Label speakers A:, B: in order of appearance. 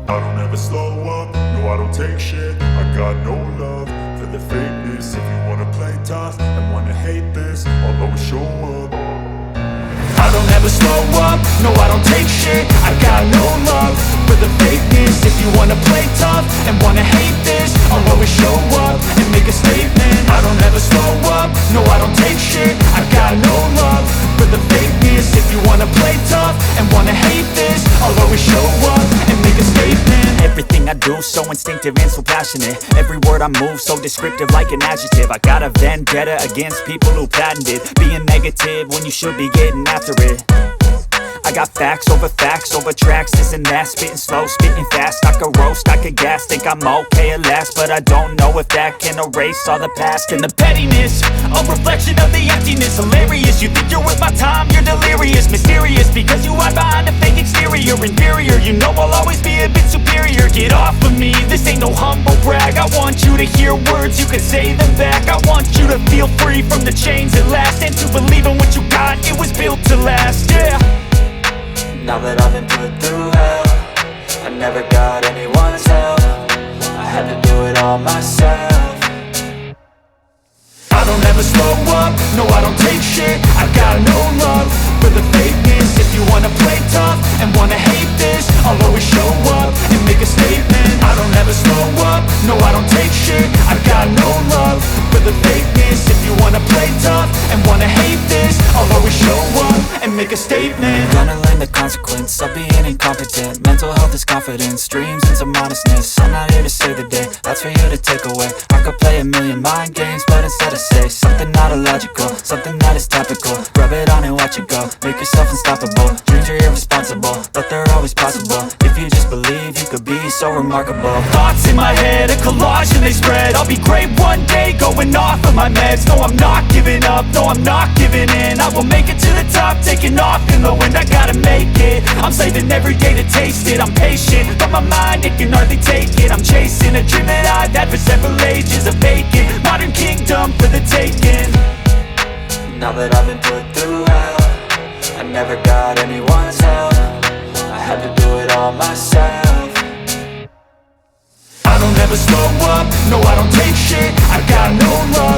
A: I don't ever slow up, no I don't take shit. I got no love for the fakeness. If you wanna play tough and wanna hate this, I'll always show up. I don't ever slow up, no I don't take shit. I got no love for the fakeness. If you wanna play tough and wanna hate this, I'll always show up and make a statement. I don't ever slow up, no I don't take shit. I got no love for the fakeness. If you wanna play tough and wanna hate this, I'll always show up and make a statement.
B: Everything I do so instinctive and so passionate. Every word I move so descriptive like an adjective. I got a vendetta against people who patented being negative when you should be getting after it. I got facts over tracks, this and that. Spitting slow, spitting fast. I could roast, I could gas. Think I'm okay at last, but I don't know if that can erase all the past. And the pettiness, a reflection of the emptiness. Hilarious, you think you're worth my time, you're delirious. Mysterious, because you hide behind a fake exterior. Inferior, you know I'll always be a bit superior. Get off of me, this ain't no humble brag. I want you to hear words, you can say them back. I want you to feel free from the chains at last, and to believe in what you got, it was built to last, yeah.
C: Now that I've been put through hell, I never got anyone's help. I had to do it all myself.
A: I don't ever slow up, no I don't take shit. I got no love for the fakeness. If you wanna play tough and wanna hate this, I'll always show up and make a statement. I don't ever slow up, no I don't take shit. I got no love for the fakeness. If you wanna play tough and wanna hate this, I'll always show up and make a statement.
C: Gonna learn the consequence of being incompetent. Mental health is confidence, dreams into modestness. I'm not here to save the day, that's for you to take away. I could play a million mind games, but instead I say something not illogical, something that is topical. Rub it on and watch it go, make yourself unstoppable. Dreams are irresponsible, but they're always possible. If you just believe, you could be so remarkable.
B: Thoughts in my head, a collage and they spread. I'll be great one day, going off of my meds. No, I'm not giving up, no, I'm not giving in. I will make it to the top, taking off in the wind. I gotta make it, I'm saving every day to taste it. I'm patient, but my mind, it can hardly take it. I'm chasing a dream that I've had for several ages. A vacant, modern kingdom for the taking.
C: Now that I've been put through hell, I never got anyone's help. I had to do it all myself.
A: I don't ever slow up, no I don't take shit. I got no love